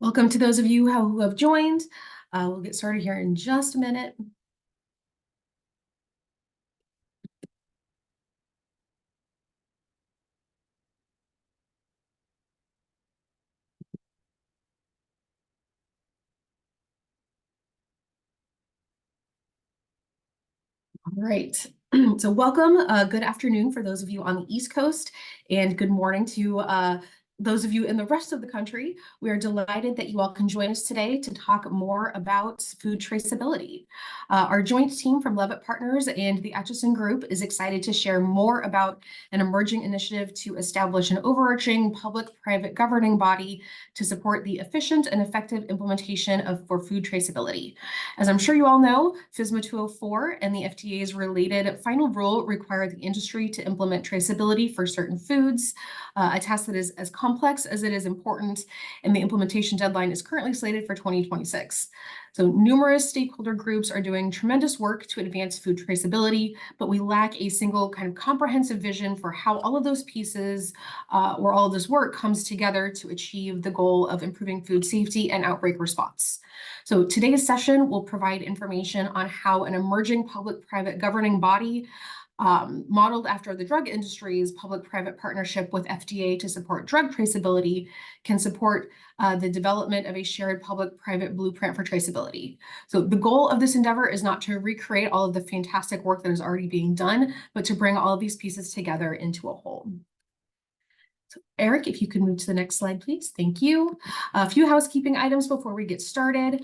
Welcome to those of you who have joined. We'll get started here in just a minute. All right. So welcome. Good afternoon for those of you on the East Coast, and good morning to those of you in the rest of the country. We are delighted that you all can join us today to talk more about food traceability. Our joint team from Levitt Partners and the Atchison Group is excited to share more about an emerging initiative to establish an overarching public-private governing body to support the efficient and effective implementation for food traceability. As I'm sure you all know, FSMA 204 and the FDA's related final rule require the industry to implement traceability for certain foods, a task that is as complex as it is important, and the implementation deadline is currently slated for 2026. So numerous stakeholder groups are doing tremendous work to advance food traceability, but we lack a single kind of comprehensive vision for how all of those pieces or all of this work comes together to achieve the goal of improving food safety and outbreak response. So today's session will provide information on how an emerging public-private governing body modeled after the drug industry's public-private partnership with FDA to support drug traceability can support the development of a shared public-private blueprint for traceability. So the goal of this endeavor is not to recreate all of the fantastic work that is already being done, but to bring all of these pieces together into a whole. So Eric, if you could move to the next slide, please. Thank you. A few housekeeping items before we get started.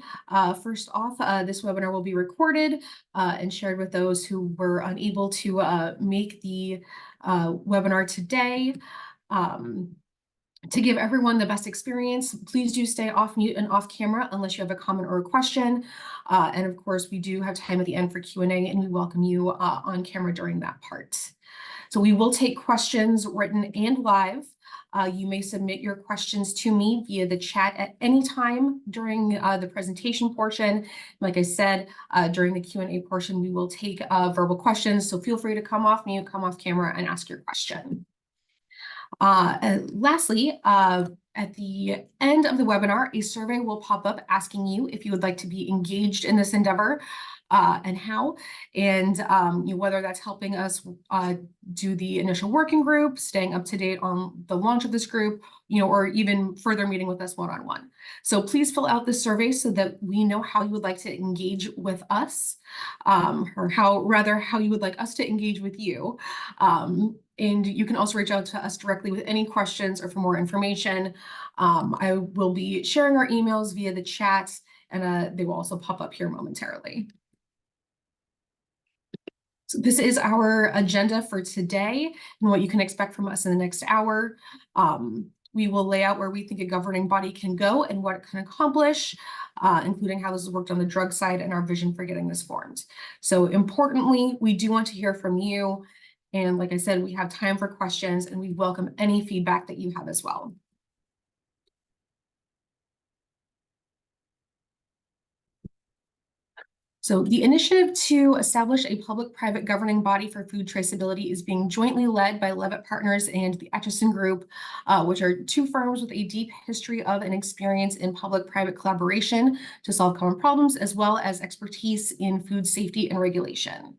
First off, this webinar will be recorded and shared with those who were unable to make the webinar today. To give everyone the best experience, please do stay off mute and off camera unless you have a comment or a question. And of course, we do have time at the end for Q&A, and we welcome you on camera during that part. So we will take questions written and live. You may submit your questions to me via the chat at any time during the presentation portion. Like I said, during the Q&A portion, we will take verbal questions. So feel free to come off mute, come off camera, and ask your question. Lastly, at the end of the webinar, a survey will pop up asking you if you would like to be engaged in this endeavor and how, and whether that's helping us do the initial working group, staying up to date on the launch of this group, or even further meeting with us one-on-one. So please fill out this survey so that we know how you would like to engage with us, or how you would like us to engage with you. And you can also reach out to us directly with any questions or for more information. I will be sharing our emails via the chat, and they will also pop up here momentarily. So this is our agenda for today and what you can expect from us in the next hour. We will lay out where we think a governing body can go and what it can accomplish, including how this has worked on the drug side and our vision for getting this formed. So importantly, we do want to hear from you. And like I said, we have time for questions, and we welcome any feedback that you have as well. So the initiative to establish a public-private governing body for food traceability is being jointly led by Levitt Partners and the Acheson Group, which are two firms with a deep history of and experience in public-private collaboration to solve common problems, as well as expertise in food safety and regulation.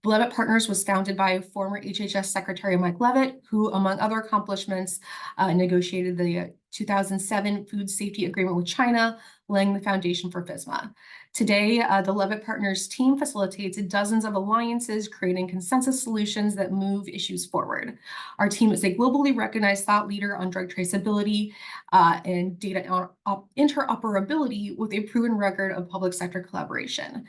Levitt Partners was founded by former HHS Secretary Mike Levitt, who, among other accomplishments, negotiated the 2007 Food Safety Agreement with China, laying the foundation for FSMA. Today, the Levitt Partners team facilitates dozens of alliances, creating consensus solutions that move issues forward. Our team is a globally recognized thought leader on drug traceability and data interoperability with a proven record of public sector collaboration.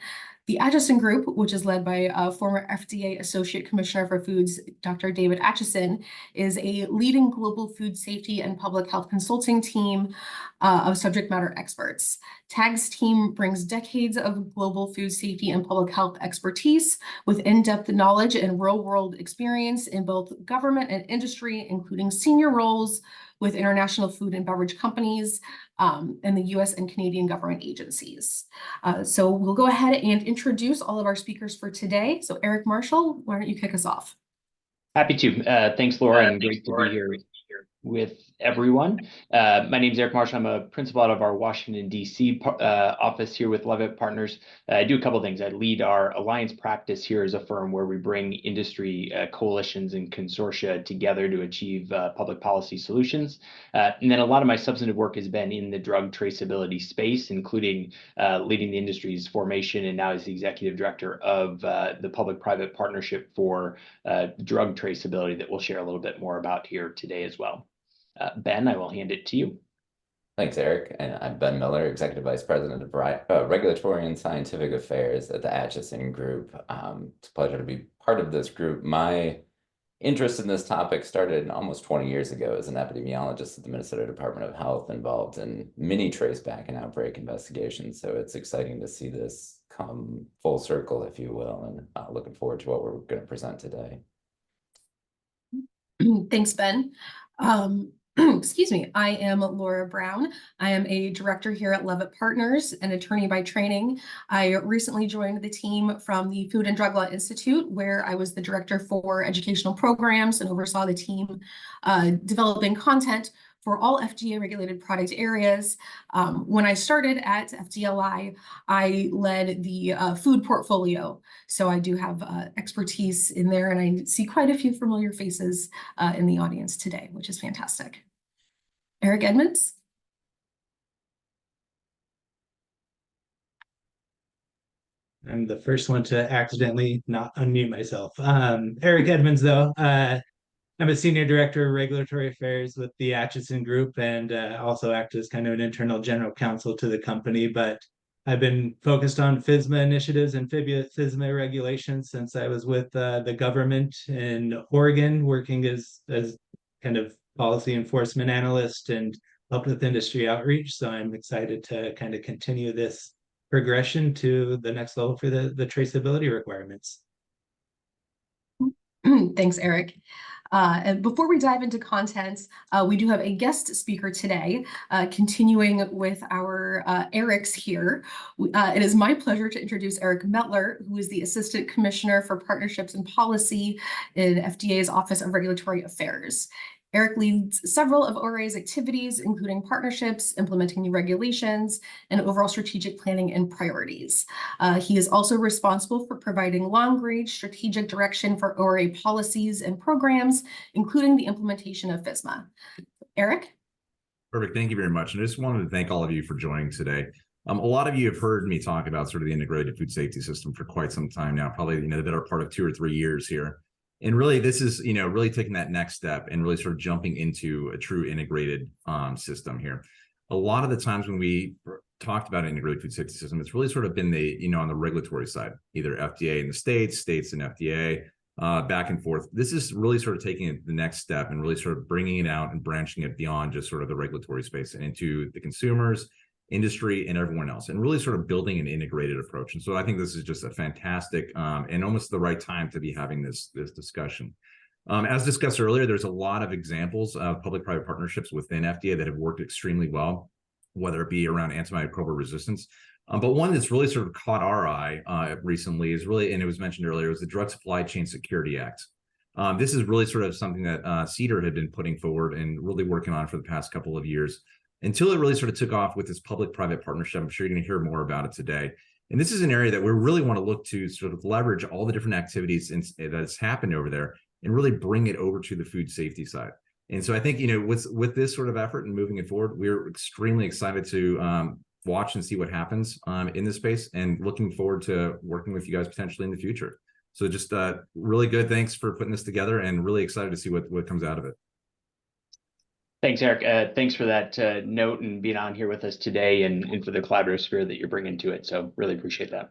The Acheson Group, which is led by former FDA Associate Commissioner for Foods, Dr. David Acheson, is a leading global food safety and public health consulting team of subject matter experts. TAG's team brings decades of global food safety and public health expertise with in-depth knowledge and real-world experience in both government and industry, including senior roles with international food and beverage companies and the US and Canadian government agencies. So we'll go ahead and introduce all of our speakers for today. So Eric Marshall, why don't you kick us off? Happy to. Thanks, Laura, and great to be here with everyone. My name is Eric Marshall. I'm a principal out of our Washington, D.C. Office here with Levitt Partners. I do a couple of things. I lead our alliance practice here as a firm where we bring industry coalitions and consortia together to achieve public policy solutions. And then a lot of my substantive work has been in the drug traceability space, including leading the industry's formation and now as the executive director of the public-private partnership for drug traceability that we'll share a little bit more about here today as well. Ben, I will hand it to you. Thanks, Eric. And I'm Ben Miller, Executive Vice President of Regulatory and Scientific Affairs at the Acheson Group. It's a pleasure to be part of this group. My interest in this topic started almost 20 years ago as an epidemiologist at the Minnesota Department of Health, involved in many traceback and outbreak investigations. So it's exciting to see this come full circle, if you will, and looking forward to what we're going to present today. Thanks, Ben. Excuse me, I am Laura Brown. I am a director here at Levitt Partners, an attorney by training. I recently joined the team from the Food and Drug Law Institute, where I was the director for educational programs and oversaw the team developing content for all FDA-regulated product areas. When I started at FDLI, I led the food portfolio. So I do have expertise in there, and I see quite a few familiar faces in the audience today, which is fantastic. Eric Edmonds? I'm the first one to accidentally not unmute myself. Eric Edmonds, though. I'm a senior director of regulatory affairs with the Atchison Group, and also act as kind of an internal general counsel to the company. But I've been focused on FSMA initiatives and FSMA regulations since I was with the government in Oregon, working as kind of policy enforcement analyst and helped with industry outreach. So I'm excited to kind of continue this progression to the next level for the traceability requirements. Thanks, Eric. And before we dive into content, we do have a guest speaker today, continuing with our Erics here. It is my pleasure to introduce Eric Metler, who is the Assistant Commissioner for Partnerships and Policy in FDA's Office of Regulatory Affairs. Eric leads several of ORA's activities, including partnerships, implementing new regulations, and overall strategic planning and priorities. He is also responsible for providing long-range strategic direction for ORA policies and programs, including the implementation of FSMA. Eric? Perfect. Thank you very much. And I just wanted to thank all of you for joining today. A lot of you have heard me talk about sort of the integrated food safety system for quite some time now, probably the better part of 2 or 3 years here. And really, this is, really taking that next step and really sort of jumping into a true integrated system here. A lot of the times when we talked about an integrated food safety system, it's really sort of been the, on the regulatory side, either FDA in the states and FDA, back and forth. This is really sort of taking it the next step and really sort of bringing it out and branching it beyond just sort of the regulatory space and into the consumers, industry, and everyone else, and really sort of building an integrated approach. And so I think this is just a fantastic and almost the right time to be having this discussion. As discussed earlier, there's a lot of examples of public-private partnerships within FDA that have worked extremely well, whether it be around antimicrobial resistance. But one that's really sort of caught our eye recently is really, and it was mentioned earlier, is the Drug Supply Chain Security Act. This is really sort of something that CEDAR had been putting forward and really working on for the past couple of years, until it really sort of took off with this public-private partnership. I'm sure you're going to hear more about it today. And this is an area that we really want to look to sort of leverage all the different activities that's happened over there and really bring it over to the food safety side. And so I think, with this sort of effort and moving it forward, we're extremely excited to watch and see what happens in this space, and looking forward to working with you guys potentially in the future. So just really good. Thanks for putting this together, and really excited to see what comes out of it. Thanks, Eric. Thanks for that note and being on here with us today, and for the collaborative spirit that you're bringing to it. So really appreciate that.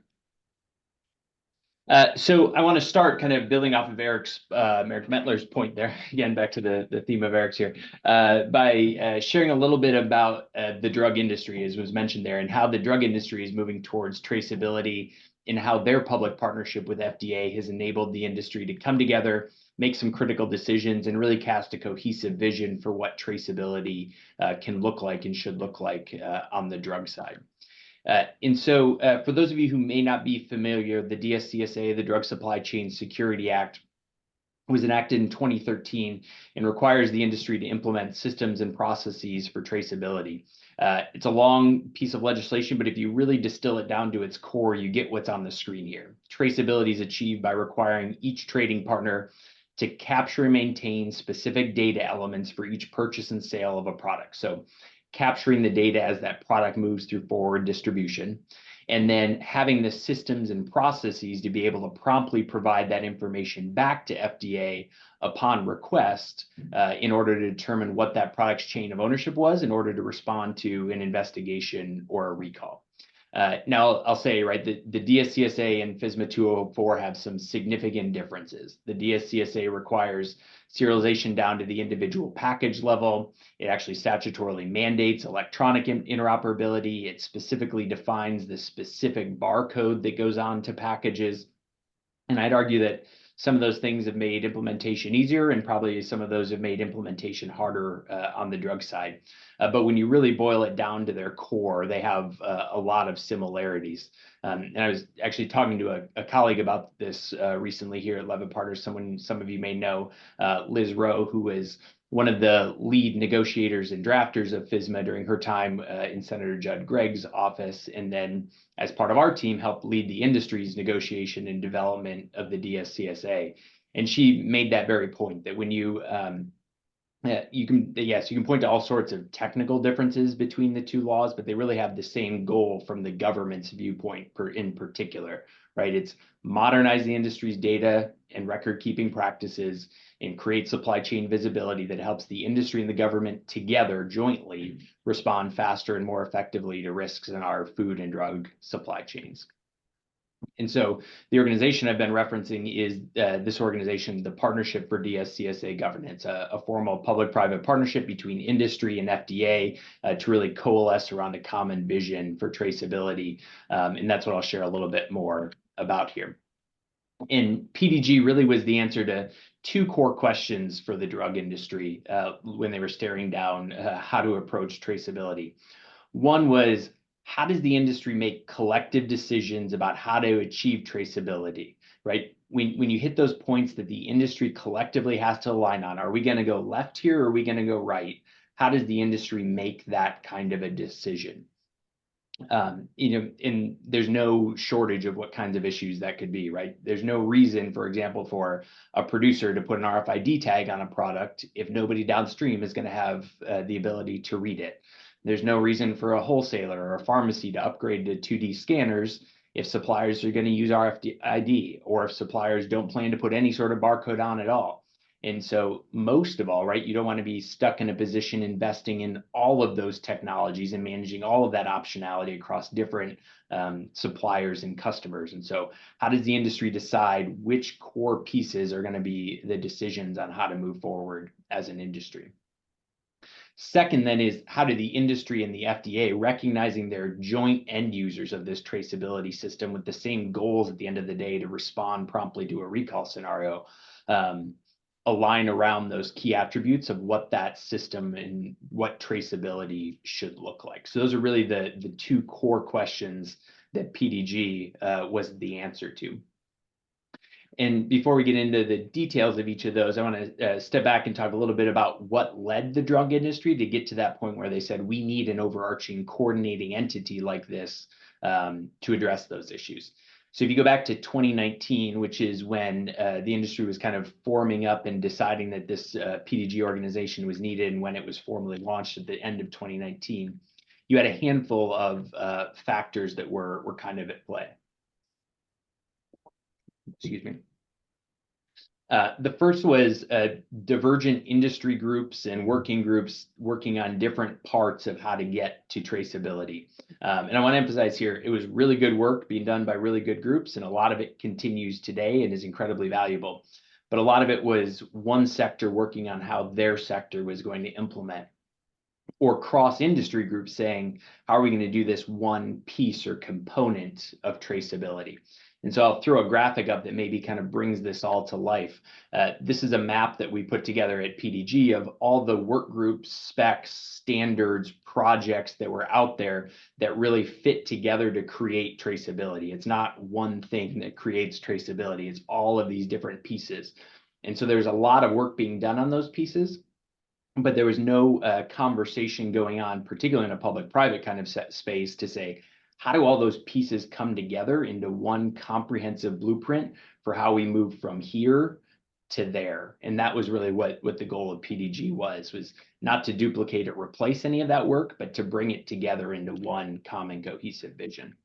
So I want to start kind of building off of Eric Metler's point there, again, back to the theme of Eric's here, by sharing a little bit about the drug industry, as was mentioned there, and how the drug industry is moving towards traceability, and how their public partnership with FDA has enabled the industry to come together, make some critical decisions, and really cast a cohesive vision for what traceability can look like and should look like on the drug side. And so for those of you who may not be familiar, the DSCSA, the Drug Supply Chain Security Act, was enacted in 2013 and requires the industry to implement systems and processes for traceability. It's a long piece of legislation, but if you really distill it down to its core, you get what's on the screen here. Traceability is achieved by requiring each trading partner to capture and maintain specific data elements for each purchase and sale of a product. So capturing the data as that product moves through forward distribution, and then having the systems and processes to be able to promptly provide that information back to FDA upon request in order to determine what that product's chain of ownership was in order to respond to an investigation or a recall. Now, I'll say, right, the DSCSA and FSMA 204 have some significant differences. The DSCSA requires serialization down to the individual package level. It actually statutorily mandates electronic interoperability. It specifically defines the specific barcode that goes on to packages. And I'd argue that some of those things have made implementation easier, and probably some of those have made implementation harder on the drug side. But when you really boil it down to their core, they have a lot of similarities. And I was actually talking to a colleague about this recently here at Levitt Partners, someone some of you may know, Liz Rowe, who is one of the lead negotiators and drafters of FSMA during her time in Senator Judd Gregg's office, and then as part of our team helped lead the industry's negotiation and development of the DSCSA. And she made that very point that when you you can point to all sorts of technical differences between the two laws, but they really have the same goal from the government's viewpoint in particular, right? It's modernize the industry's data and record keeping practices and create supply chain visibility that helps the industry and the government together jointly respond faster and more effectively to risks in our food and drug supply chains. And so the organization I've been referencing is this organization, the Partnership for DSCSA Governance, a formal public-private partnership between industry and FDA to really coalesce around a common vision for traceability. And that's what I'll share a little bit more about here. And PDG really was the answer to two core questions for the drug industry when they were staring down how to approach traceability. One was, how does the industry make collective decisions about how to achieve traceability, right? When you hit those points that the industry collectively has to align on, are we going to go left here or are we going to go right? How does the industry make that kind of a decision? And there's no shortage of what kinds of issues that could be, right? There's no reason, for example, for a producer to put an RFID tag on a product if nobody downstream is going to have the ability to read it. There's no reason for a wholesaler or a pharmacy to upgrade to 2D scanners if suppliers are going to use RFID, or if suppliers don't plan to put any sort of barcode on at all. And so most of all, right, you don't want to be stuck in a position investing in all of those technologies and managing all of that optionality across different suppliers and customers. And so how does the industry decide which core pieces are going to be the decisions on how to move forward as an industry? Second, then, is how do the industry and the FDA, recognizing their joint end users of this traceability system with the same goals at the end of the day to respond promptly to a recall scenario, align around those key attributes of what that system and what traceability should look like? So those are really the two core questions that PDG was the answer to. And before we get into the details of each of those, I want to step back and talk a little bit about what led the drug industry to get to that point where they said we need an overarching coordinating entity like this to address those issues. So if you go back to 2019, which is when the industry was kind of forming up and deciding that this PDG organization was needed, and when it was formally launched at the end of 2019, you had a handful of factors that were kind of at play. Excuse me. The first was divergent industry groups and working groups working on different parts of how to get to traceability. And I want to emphasize here, it was really good work being done by really good groups, and a lot of it continues today and is incredibly valuable. But a lot of it was one sector working on how their sector was going to implement, or cross-industry groups saying, how are we going to do this one piece or component of traceability? And so I'll throw a graphic up that maybe kind of brings this all to life. This is a map that we put together at PDG of all the work groups, specs, standards, projects that were out there that really fit together to create traceability. It's not one thing that creates traceability. It's all of these different pieces. And so there's a lot of work being done on those pieces, but there was no conversation going on, particularly in a public-private kind of space, to say, how do all those pieces come together into one comprehensive blueprint for how we move from here to there? And that was really what the goal of PDG was not to duplicate or replace any of that work, but to bring it together into one common cohesive vision.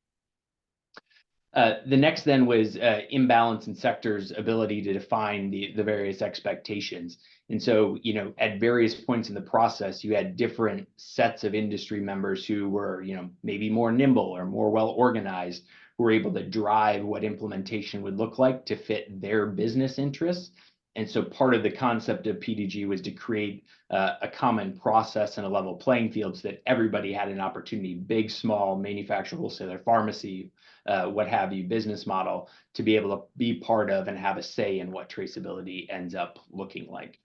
The next then was imbalance in sectors' ability to define the various expectations. And so, at various points in the process, you had different sets of industry members who were, maybe more nimble or more well organized, who were able to drive what implementation would look like to fit their business interests. And so part of the concept of PDG was to create a common process and a level playing field so that everybody had an opportunity, big, small, manufacturer, wholesaler, pharmacy, what have you, business model, to be able to be part of and have a say in what traceability ends up looking like.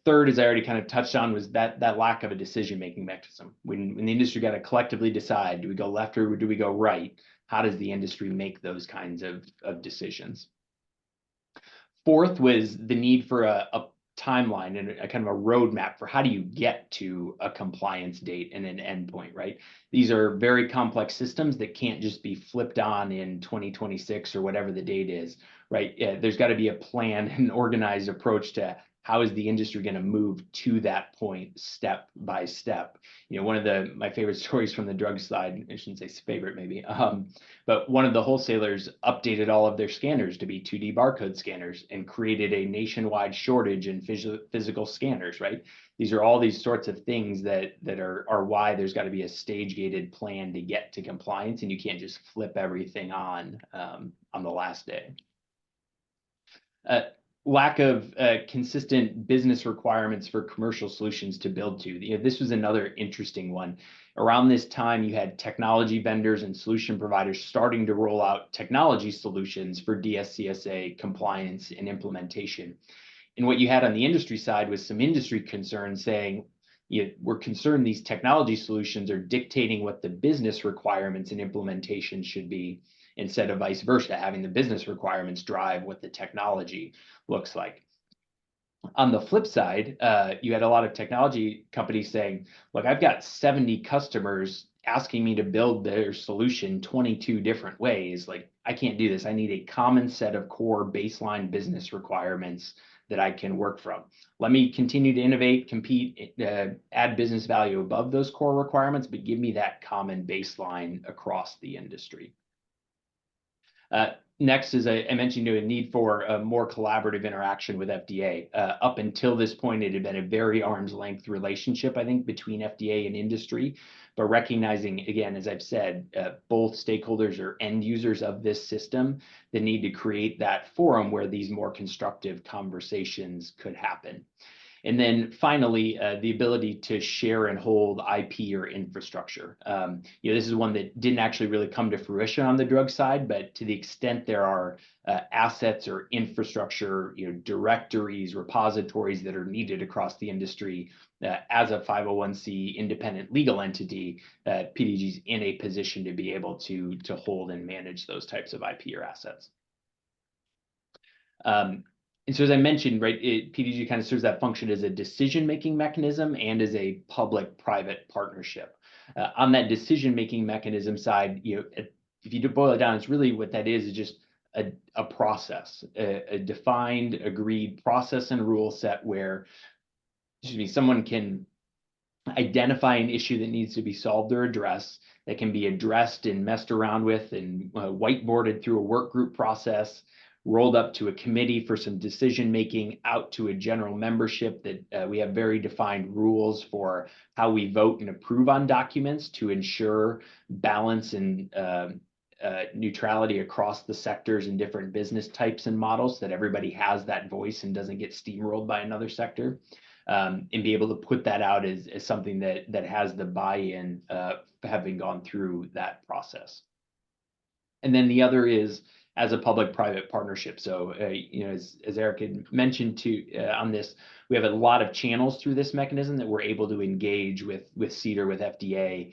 Third, as I already kind of touched on, was that lack of a decision-making mechanism. When the industry got to collectively decide, do we go left or do we go right? How does the industry make those kinds of decisions? Fourth was the need for a timeline and a kind of a roadmap for how do you get to a compliance date and an endpoint, right? These are very complex systems that can't just be flipped on in 2026 or whatever the date is, right? There's got to be a plan and organized approach to how is the industry going to move to that point step by step. One of my favorite stories from the drug side, I shouldn't say favorite maybe, but one of the wholesalers updated all of their scanners to be 2D barcode scanners and created a nationwide shortage in physical scanners, right? These are all these sorts of things that are why there's got to be a stage-gated plan to get to compliance, and you can't just flip everything on the last day. Lack of consistent business requirements for commercial solutions to build to. This was another interesting one. Around this time, you had technology vendors and solution providers starting to roll out technology solutions for DSCSA compliance and implementation. And what you had on the industry side was some industry concerns saying, we're concerned these technology solutions are dictating what the business requirements and implementation should be, instead of vice versa, having the business requirements drive what the technology looks like. On the flip side, you had a lot of technology companies saying, look, I've got 70 customers asking me to build their solution 22 different ways. Like, I can't do this. I need a common set of core baseline business requirements that I can work from. Let me continue to innovate, compete, add business value above those core requirements, but give me that common baseline across the industry. Next, as I mentioned, a need for a more collaborative interaction with FDA. Up until this point, it had been a very arm's length relationship, I think, between FDA and industry, but recognizing, again, as I've said, both stakeholders are end users of this system, the need to create that forum where these more constructive conversations could happen. And then finally, the ability to share and hold IP or infrastructure. This is one that didn't actually really come to fruition on the drug side, but to the extent there are assets or infrastructure, directories, repositories that are needed across the industry, as a 501c independent legal entity, PDG is in a position to be able to hold and manage those types of IP or assets. And so as I mentioned, right, PDG kind of serves that function as a decision-making mechanism and as a public-private partnership. On that decision-making mechanism side, if you boil it down, it's really what that is just a process, a defined, agreed process and rule set where, someone can identify an issue that needs to be solved or addressed, that can be addressed and messed around with and whiteboarded through a work group process, rolled up to a committee for some decision making, out to a general membership that we have very defined rules for how we vote and approve on documents to ensure balance and neutrality across the sectors and different business types and models, so that everybody has that voice and doesn't get steamrolled by another sector, and be able to put that out as something that has the buy-in having gone through that process. And then the other is as a public-private partnership. So, as Eric had mentioned on this, we have a lot of channels through this mechanism that we're able to engage with CEDAR, with FDA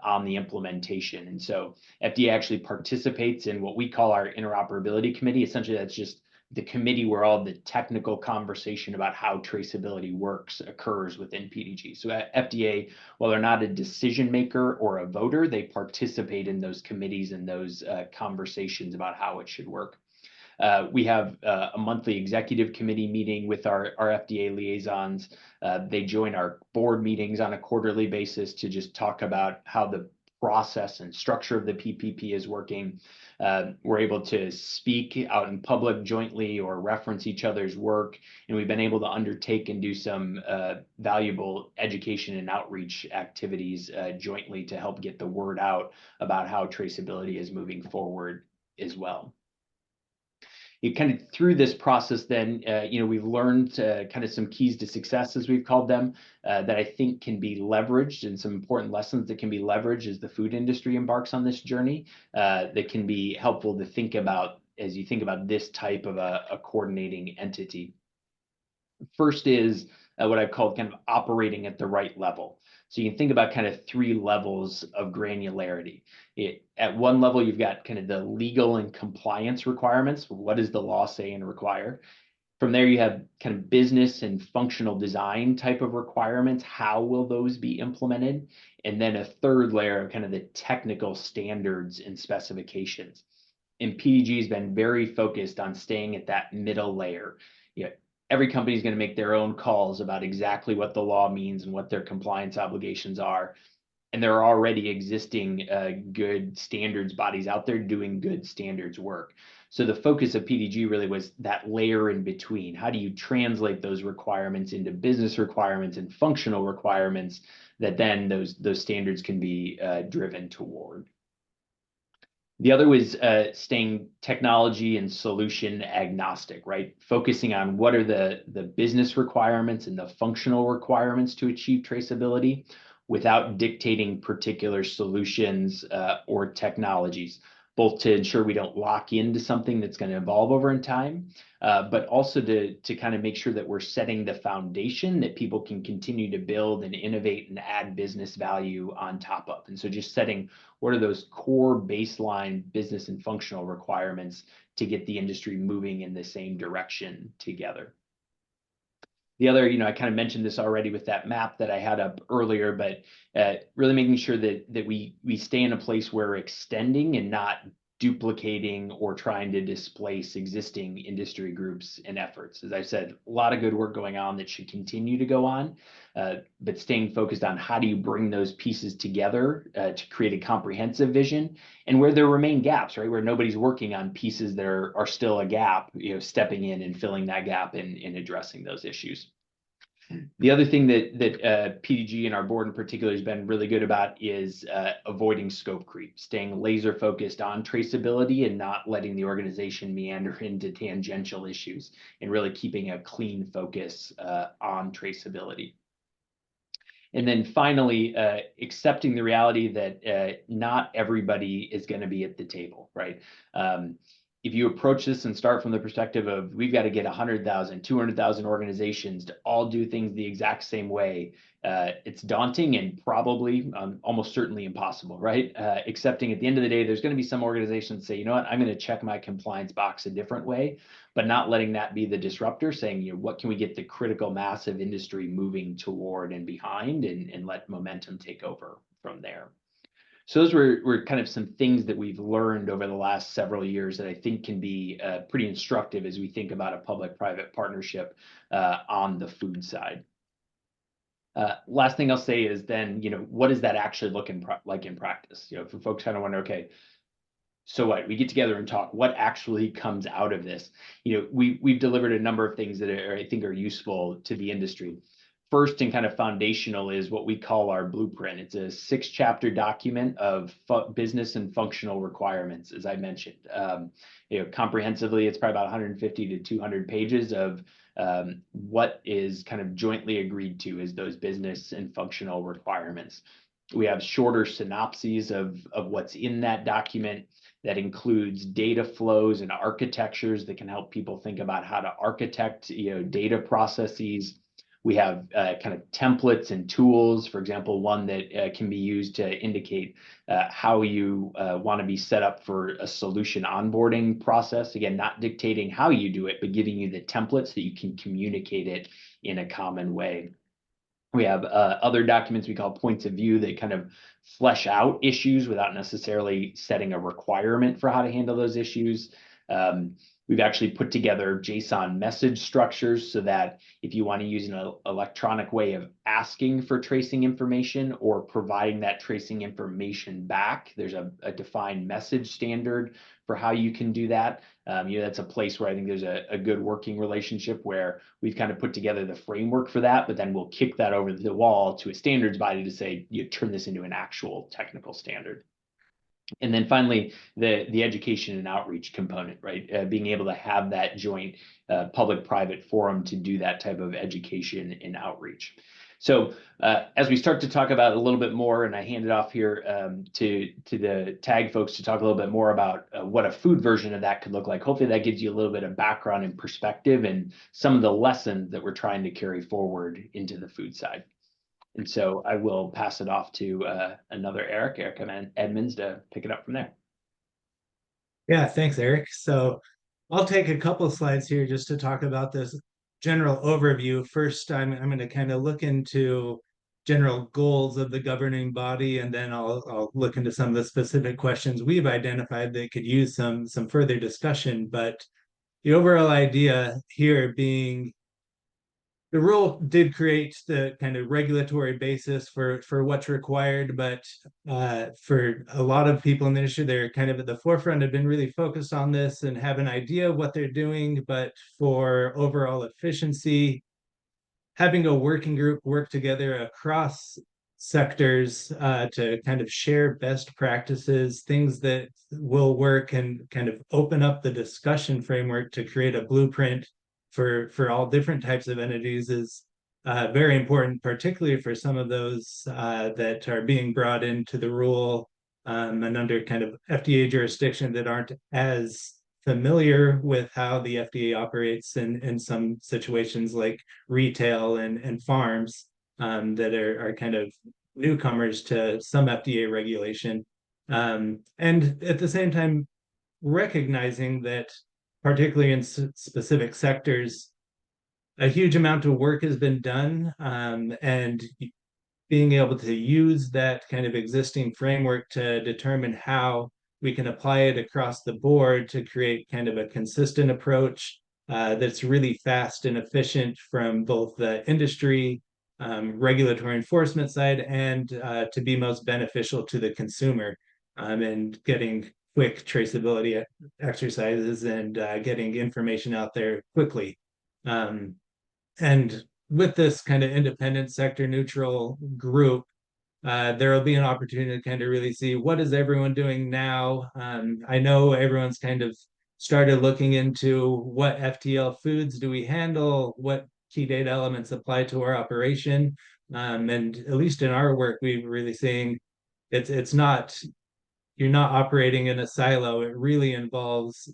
on the implementation. And so FDA actually participates in what we call our interoperability committee. Essentially, that's just the committee where all the technical conversation about how traceability works occurs within PDG. So at FDA, while they're not a decision maker or a voter, they participate in those committees and those conversations about how it should work. We have a monthly executive committee meeting with our FDA liaisons. They join our board meetings on a quarterly basis to just talk about how the process and structure of the PPP is working. We're able to speak out in public jointly or reference each other's work, and we've been able to undertake and do some valuable education and outreach activities jointly to help get the word out about how traceability is moving forward as well. You kind of through this process, then we've learned kind of some keys to success, as we've called them, that I think can be leveraged, and some important lessons that can be leveraged as the food industry embarks on this journey that can be helpful to think about as you think about this type of a coordinating entity. First is what I've called kind of operating at the right level. So you can think about kind of 3 levels of granularity. At one level, you've got kind of the legal and compliance requirements. What does the law say and require? From there, you have kind of business and functional design type of requirements. How will those be implemented? And then a third layer of kind of the technical standards and specifications. And PDG has been very focused on staying at that middle layer. Every company is going to make their own calls about exactly what the law means and what their compliance obligations are. And there are already existing good standards bodies out there doing good standards work. So the focus of PDG really was that layer in between. How do you translate those requirements into business requirements and functional requirements that then those standards can be driven toward? The other was staying technology and solution agnostic, right? Focusing on what are the business requirements and the functional requirements to achieve traceability without dictating particular solutions or technologies, both to ensure we don't lock into something that's going to evolve over in time, but also to kind of make sure that we're setting the foundation that people can continue to build and innovate and add business value on top of. And so just setting what are those core baseline business and functional requirements to get the industry moving in the same direction together. The other, I kind of mentioned this already with that map that I had up earlier, but really making sure that we stay in a place where we're extending and not duplicating or trying to displace existing industry groups and efforts. As I said, a lot of good work going on that should continue to go on, but staying focused on how do you bring those pieces together to create a comprehensive vision, and where there remain gaps, right, where nobody's working on pieces that are still a gap, stepping in and filling that gap and addressing those issues. The other thing that PDG and our board in particular has been really good about is avoiding scope creep, staying laser focused on traceability and not letting the organization meander into tangential issues, and really keeping a clean focus on traceability. And then finally, accepting the reality that not everybody is going to be at the table, right? If you approach this and start from the perspective of we've got to get 100,000, 200,000 organizations to all do things the exact same way, it's daunting and probably almost certainly impossible, right? Accepting at the end of the day, there's going to be some organizations that say, you know what, I'm going to check my compliance box a different way, but not letting that be the disruptor, saying, what can we get the critical mass of industry moving toward and behind, and let momentum take over from there. So those were kind of some things that we've learned over the last several years that I think can be pretty instructive as we think about a public-private partnership on the food side. Last thing I'll say is then, what does that actually look like in practice? For folks kind of wonder, okay, so what? We get together and talk. What actually comes out of this? We've delivered a number of things that I think are useful to the industry. First and kind of foundational is what we call our blueprint. It's a 6-chapter document of business and functional requirements, as I mentioned. Comprehensively, it's probably about 150 to 200 pages of what is kind of jointly agreed to as those business and functional requirements. We have shorter synopses of what's in that document that includes data flows and architectures that can help people think about how to architect data processes. We have kind of templates and tools, for example, one that can be used to indicate how you want to be set up for a solution onboarding process. Again, not dictating how you do it, but giving you the templates that you can communicate it in a common way. We have other documents we call points of view that kind of flesh out issues without necessarily setting a requirement for how to handle those issues. We've actually put together JSON message structures so that if you want to use an electronic way of asking for tracing information or providing that tracing information back, there's a defined message standard for how you can do that. That's a place where I think there's a good working relationship where we've kind of put together the framework for that, but then we'll kick that over the wall to a standards body to say, you turn this into an actual technical standard. And then finally, the education and outreach component, right? Being able to have that joint public-private forum to do that type of education and outreach. So as we start to talk about a little bit more, and I hand it off here to the TAG folks to talk a little bit more about what a food version of that could look like. Hopefully that gives you a little bit of background and perspective and some of the lessons that we're trying to carry forward into the food side. And so I will pass it off to another Eric Edmonds, to pick it up from there. Yeah, thanks, Eric. So I'll take a couple of slides here just to talk about this general overview. First, I'm going to kind of look into general goals of the governing body, and then I'll look into some of the specific questions we've identified that could use some further discussion. But the overall idea here being the rule did create the kind of regulatory basis for what's required, but for a lot of people in the industry, they're kind of at the forefront, have been really focused on this and have an idea of what they're doing. But for overall efficiency, having a working group work together across sectors to kind of share best practices, things that will work, and kind of open up the discussion framework to create a blueprint for all different types of entities is very important, particularly for some of those that are being brought into the rule and under kind of FDA jurisdiction that aren't as familiar with how the FDA operates in some situations like retail and farms that are kind of newcomers to some FDA regulation. And at the same time, recognizing that particularly in specific sectors, a huge amount of work has been done, and being able to use that kind of existing framework to determine how we can apply it across the board to create kind of a consistent approach that's really fast and efficient from both the industry, regulatory enforcement side, and to be most beneficial to the consumer, and getting quick traceability exercises and getting information out there quickly. And with this kind of independent sector neutral group, there will be an opportunity to kind of really see what is everyone doing now. I know everyone's kind of started looking into what FTL foods do we handle, what key data elements apply to our operation. And at least in our work, we're really seeing it's not, you're not operating in a silo. It really involves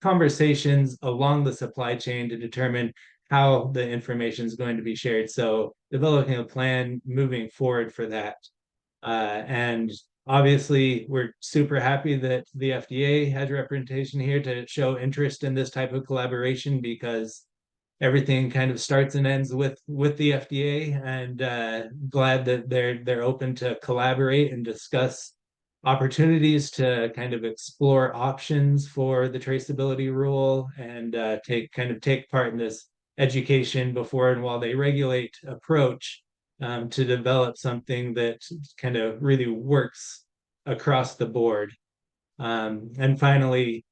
conversations along the supply chain to determine how the information is going to be shared. So developing a plan moving forward for that. And obviously, we're super happy that the FDA has representation here to show interest in this type of collaboration, because everything kind of starts and ends with the FDA, and glad that they're open to collaborate and discuss opportunities to kind of explore options for the traceability rule and take part in this education before and while they regulate approach to develop something that kind of really works across the board. And finally,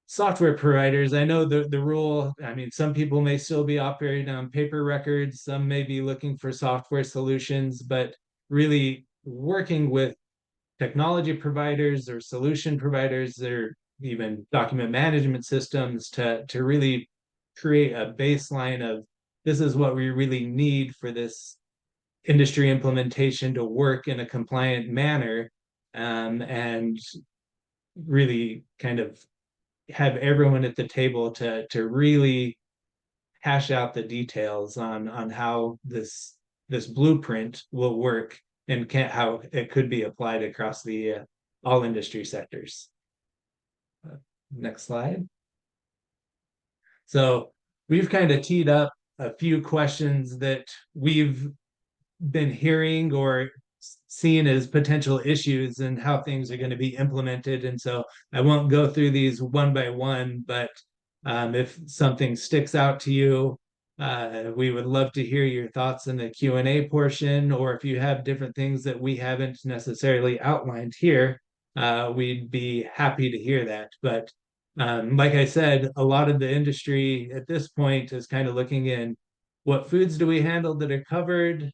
software providers. I know the rule, I mean, some people may still be operating on paper records, some may be looking for software solutions, but really working with technology providers or solution providers or even document management systems to really create a baseline of this is what we really need for this industry implementation to work in a compliant manner, and really kind of have everyone at the table to really hash out the details on how this blueprint will work and how it could be applied across the all industry sectors. Next slide. So we've kind of teed up a few questions that we've been hearing or seen as potential issues and how things are going to be implemented. And so I won't go through these one by one, but if something sticks out to you, we would love to hear your thoughts in the Q&A portion, or if you have different things that we haven't necessarily outlined here, we'd be happy to hear that. But like I said, a lot of the industry at this point is kind of looking in what foods do we handle that are covered,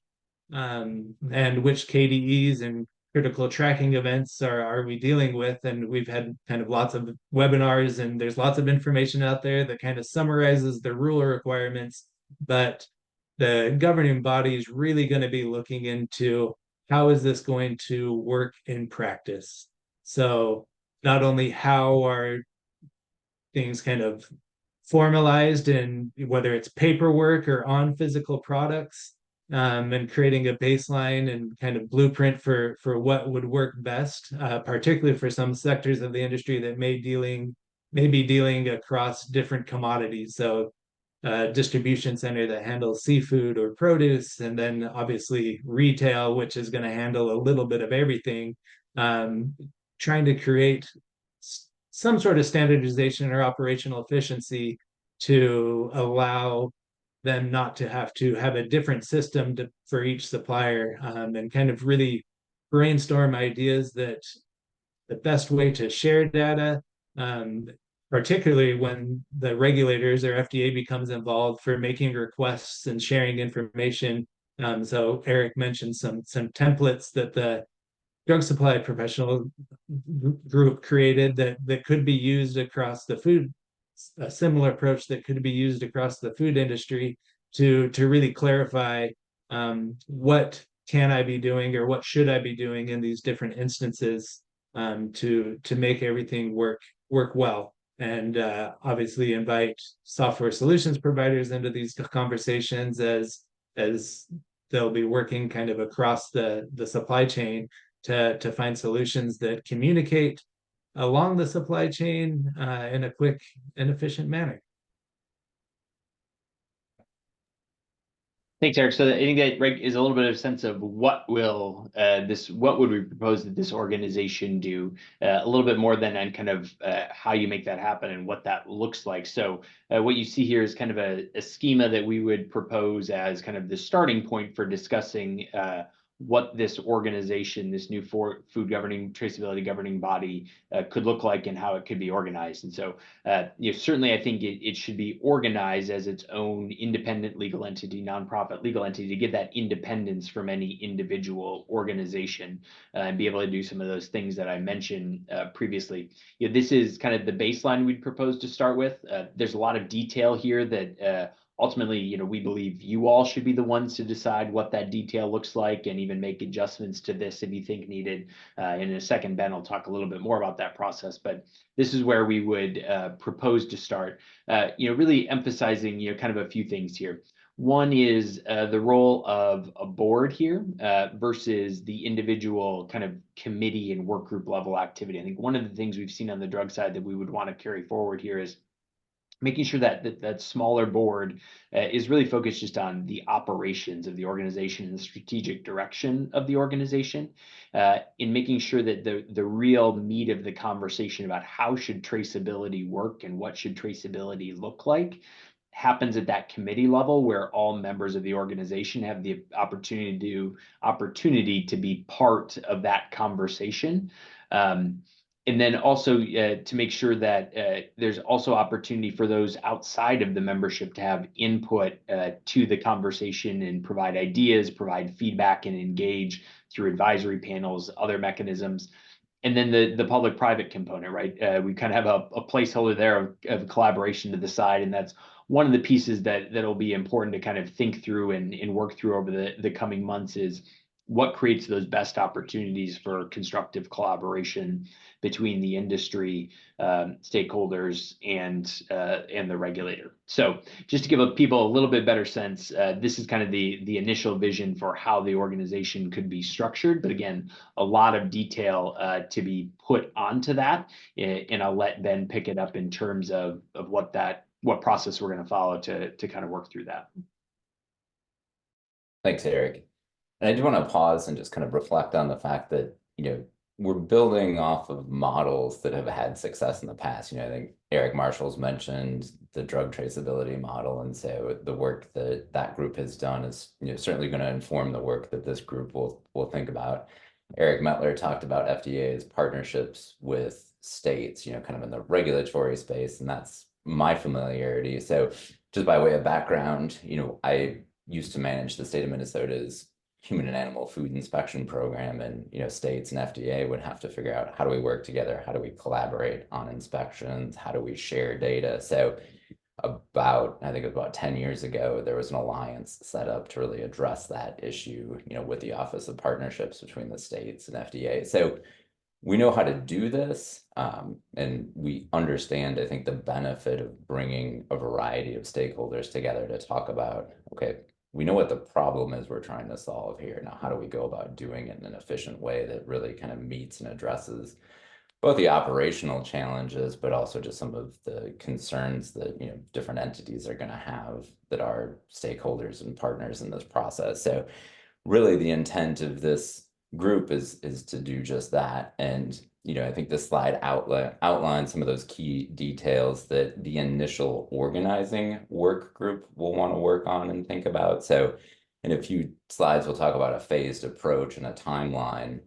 and which KDEs and critical tracking events are we dealing with. And we've had kind of lots of webinars, and there's lots of information out there that kind of summarizes the rule requirements, but the governing body is really going to be looking into how is this going to work in practice. So not only how are things kind of formalized in whether it's paperwork or on physical products, and creating a baseline and kind of blueprint for what would work best, particularly for some sectors of the industry that may be dealing across different commodities. So distribution center that handles seafood or produce, and then obviously retail, which is going to handle a little bit of everything, trying to create some sort of standardization or operational efficiency to allow them not to have a different system for each supplier, and kind of really brainstorm ideas that the best way to share data, particularly when the regulators or FDA becomes involved for making requests and sharing information. So Eric mentioned some templates that the drug supply professional group created that could be used across the food, a similar approach that could be used across the food industry to really clarify what can I be doing or what should I be doing in these different instances, to make everything work well. And obviously invite software solutions providers into these conversations as they'll be working kind of across the supply chain to find solutions that communicate along the supply chain in a quick and efficient manner. Thanks, Eric. So I think that is a little bit of a sense of what would we propose that this organization do, a little bit more than on kind of how you make that happen and what that looks like. So what you see here is kind of a schema that we would propose as kind of the starting point for discussing what this organization, this new food governing traceability governing body could look like and how it could be organized. And so certainly I think it should be organized as its own independent legal entity, nonprofit legal entity, to give that independence from any individual organization, and be able to do some of those things that I mentioned previously. This is kind of the baseline we'd propose to start with. There's a lot of detail here that ultimately, we believe you all should be the ones to decide what that detail looks like and even make adjustments to this if you think needed. In a second, Ben will talk a little bit more about that process, but this is where we would propose to start, really emphasizing, kind of a few things here. One is the role of a board here versus the individual kind of committee and work group level activity. I think one of the things we've seen on the drug side that we would want to carry forward here is making sure that smaller board is really focused just on the operations of the organization and the strategic direction of the organization, in making sure that the real meat of the conversation about how should traceability work and what should traceability look like happens at that committee level, where all members of the organization have the opportunity to be part of that conversation. And then also to make sure that there's also opportunity for those outside of the membership to have input to the conversation and provide ideas, provide feedback, and engage through advisory panels, other mechanisms. And then the public-private component, right? We kind of have a placeholder there of collaboration to the side, and that's one of the pieces that'll be important to kind of think through and work through over the coming months is what creates those best opportunities for constructive collaboration between the industry stakeholders and the regulator. So just to give people a little bit better sense, this is kind of the initial vision for how the organization could be structured. But again, a lot of detail to be put onto that, and I'll let Ben pick it up in terms of what process we're going to follow to kind of work through that. Thanks, Eric. And I do want to pause and just kind of reflect on the fact that, we're building off of models that have had success in the past. I think Eric Marshall's mentioned the drug traceability model. And so the work that that group has done is, certainly going to inform the work that this group will think about. Eric Metler talked about FDA's partnerships with states, kind of in the regulatory space, and that's my familiarity. So just by way of background, I used to manage the state of Minnesota's human and animal food inspection program, and states and FDA would have to figure out, how do we work together, how do we collaborate on inspections, how do we share data. So I think about 10 years ago, there was an alliance set up to really address that issue, with the Office of Partnerships between the states and FDA. So we know how to do this, and we understand, I think, the benefit of bringing a variety of stakeholders together to talk about, okay, we know what the problem is we're trying to solve here. Now, how do we go about doing it in an efficient way that really kind of meets and addresses both the operational challenges, but also just some of the concerns that, different entities are going to have that are stakeholders and partners in this process. So really the intent of this group is to do just that. And I think this slide outlines some of those key details that the initial organizing work group will want to work on and think about. So in a few slides, we'll talk about a phased approach and a timeline,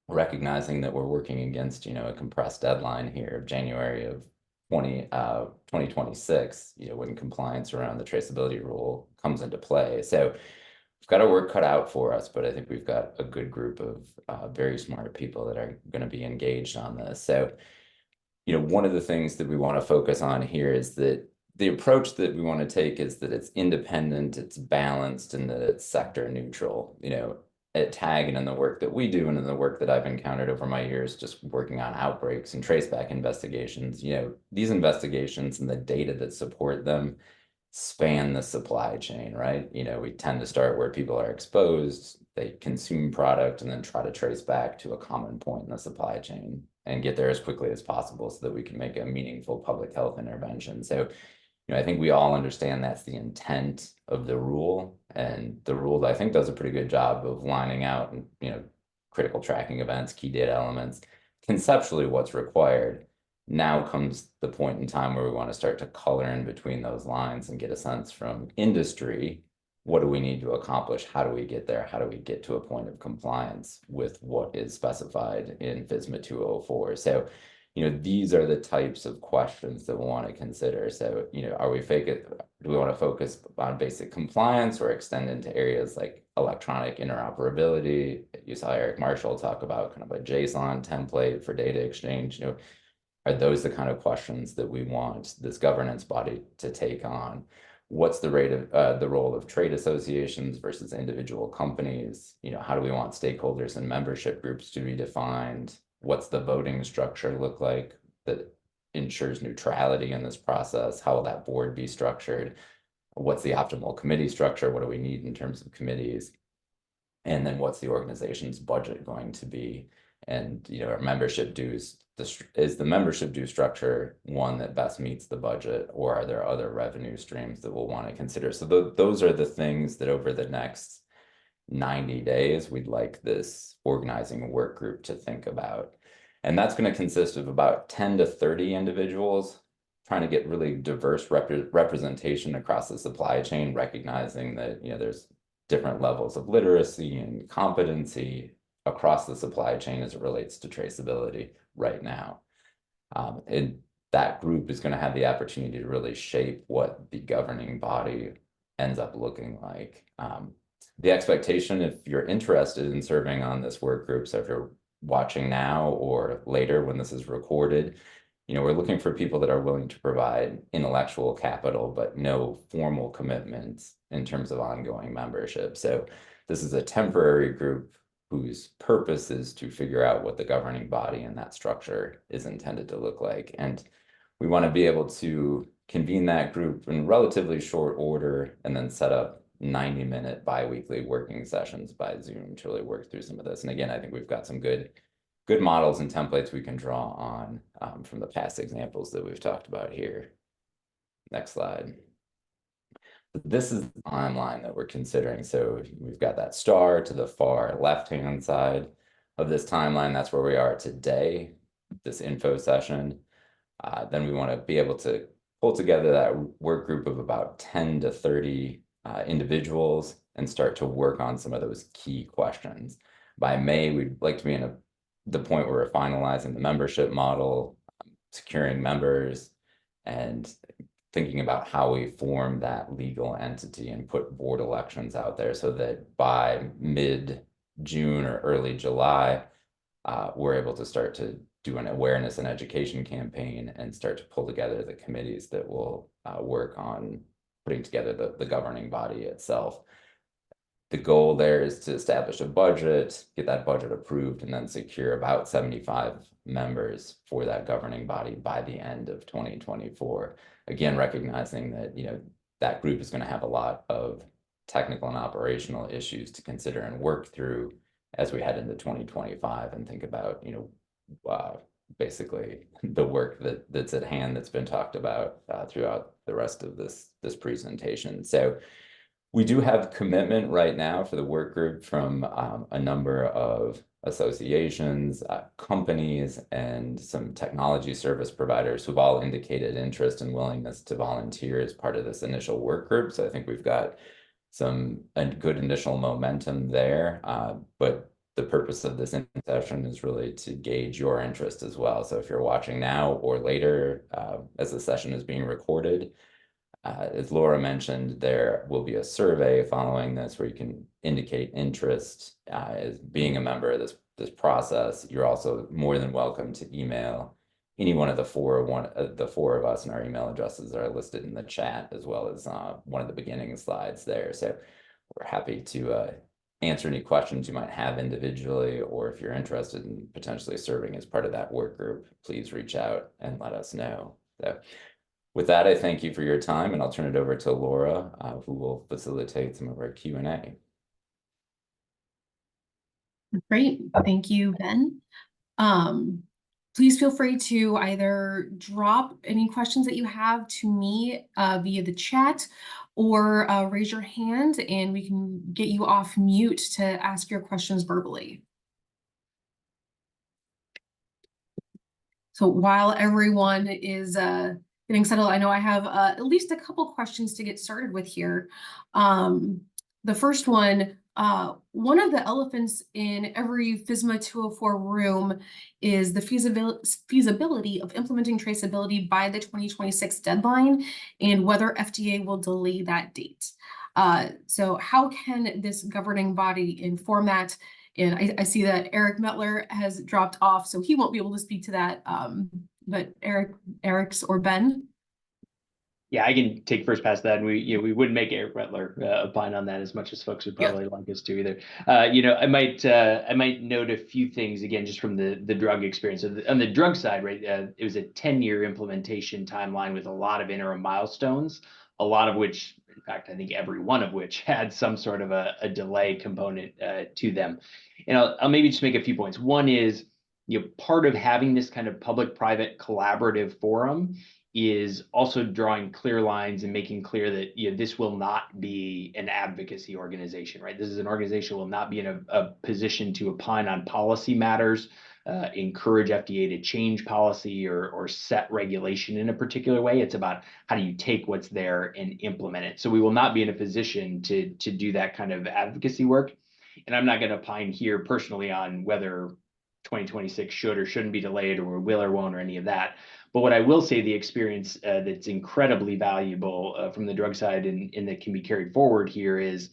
recognizing that we're working against, a compressed deadline here of January of 2026, when compliance around the traceability rule comes into play. So we've got our work cut out for us, but I think we've got a good group of very smart people that are going to be engaged on this. So, one of the things that we want to focus on here is that the approach that we want to take is that it's independent, it's balanced, and that it's sector neutral. At TAG and in the work that we do and in the work that I've encountered over my years just working on outbreaks and traceback investigations, these investigations and the data that support them span the supply chain, right? We tend to start where people are exposed, they consume product, and then try to trace back to a common point in the supply chain and get there as quickly as possible so that we can make a meaningful public health intervention. So, I think we all understand that's the intent of the rule, and the rule, I think, does a pretty good job of lining out, critical tracking events, key data elements, conceptually what's required. Now comes the point in time where we want to start to color in between those lines and get a sense from industry, what do we need to accomplish? How do we get there? How do we get to a point of compliance with what is specified in FSMA 204? So, these are the types of questions that we'll want to consider. So, do we want to focus on basic compliance or extend into areas like electronic interoperability? You saw Eric Marshall talk about kind of a JSON template for data exchange. Are those the kind of questions that we want this governance body to take on? What's the role of trade associations versus individual companies? How do we want stakeholders and membership groups to be defined? What's the voting structure look like that ensures neutrality in this process? How will that board be structured? What's the optimal committee structure? What do we need in terms of committees? And then what's the organization's budget going to be? And, our membership dues, is the membership due structure one that best meets the budget, or are there other revenue streams that we'll want to consider? So those are the things that over the next 90 days, we'd like this organizing work group to think about. And that's going to consist of about 10 to 30 individuals trying to get really diverse representation across the supply chain, recognizing that, there's different levels of literacy and competency across the supply chain as it relates to traceability right now. And that group is going to have the opportunity to really shape what the governing body ends up looking like. The expectation, if you're interested in serving on this work group, so if you're watching now or later when this is recorded, we're looking for people that are willing to provide intellectual capital, but no formal commitments in terms of ongoing membership. So this is a temporary group whose purpose is to figure out what the governing body in that structure is intended to look like. And we want to be able to convene that group in relatively short order and then set up 90-minute biweekly working sessions by Zoom to really work through some of this. And again, I think we've got some good models and templates we can draw on from the past examples that we've talked about here. Next slide. This is the timeline that we're considering. So we've got that star to the far left-hand side of this timeline. That's where we are today, this info session. Then we want to be able to pull together that work group of about 10 to 30 individuals and start to work on some of those key questions. By May, we'd like to be in the point where we're finalizing the membership model, securing members, and thinking about how we form that legal entity and put board elections out there so that by mid-June or early July, we're able to start to do an awareness and education campaign and start to pull together the committees that will work on putting together the governing body itself. The goal there is to establish a budget, get that budget approved, and then secure about 75 members for that governing body by the end of 2024. Again, recognizing that, that group is going to have a lot of technical and operational issues to consider and work through as we head into 2025 and think about, basically the work that's at hand that's been talked about throughout the rest of this presentation. So we do have commitment right now for the work group from a number of associations, companies, and some technology service providers who've all indicated interest and willingness to volunteer as part of this initial work group. So I think we've got a good initial momentum there, but the purpose of this session is really to gauge your interest as well. So if you're watching now or later as the session is being recorded, as Laura mentioned, there will be a survey following this where you can indicate interest as being a member of this process. You're also more than welcome to email any one of the four of us, and our email addresses are listed in the chat as well as one of the beginning slides there. So we're happy to answer any questions you might have individually, or if you're interested in potentially serving as part of that work group, please reach out and let us know. So with that, I thank you for your time, and I'll turn it over to Laura, who will facilitate some of our Q&A. Great. Thank you, Ben. Please feel free to either drop any questions that you have to me via the chat or raise your hand and we can get you off mute to ask your questions verbally. So while everyone is getting settled, I know I have at least a couple questions to get started with here. The first one of the elephants in every FSMA 204 room is the feasibility of implementing traceability by the 2026 deadline and whether FDA will delay that date. So how can this governing body inform that? And I see that Eric Metler has dropped off, so he won't be able to speak to that. But Eric's or Ben? Yeah, I can take first pass at that. And we wouldn't make Eric Metler opine on that as much as folks would probably like us to either. I might note a few things again, just from the drug experience. So on the drug side, right, it was a 10-year implementation timeline with a lot of interim milestones, a lot of which, in fact, I think every one of which had some sort of a delay component to them. And I'll maybe just make a few points. One is, part of having this kind of public-private collaborative forum is also drawing clear lines and making clear that this will not be an advocacy organization, right? This is an organization that will not be in a position to opine on policy matters, encourage FDA to change policy or set regulation in a particular way. It's about how do you take what's there and implement it. So we will not be in a position to do that kind of advocacy work. And I'm not going to opine here personally on whether 2026 should or shouldn't be delayed or will or won't or any of that. But what I will say, the experience that's incredibly valuable from the drug side and that can be carried forward here is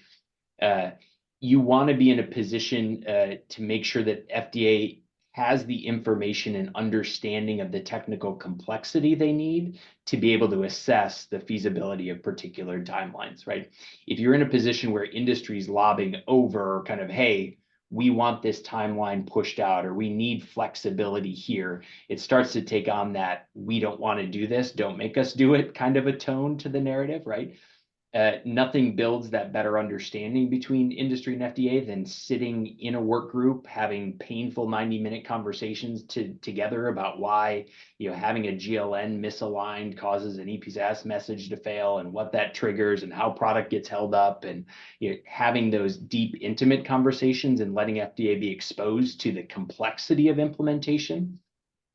you want to be in a position to make sure that FDA has the information and understanding of the technical complexity they need to be able to assess the feasibility of particular timelines, right? If you're in a position where industry's lobbying over kind of, hey, we want this timeline pushed out, or we need flexibility here, it starts to take on that, we don't want to do this, don't make us do it kind of a tone to the narrative, right? Nothing builds that better understanding between industry and FDA than sitting in a work group, having painful 90-minute conversations together about why, you know, having a GLN misaligned causes an EPSAS message to fail, and what that triggers, and how product gets held up, and, you know, having those deep, intimate conversations and letting FDA be exposed to the complexity of implementation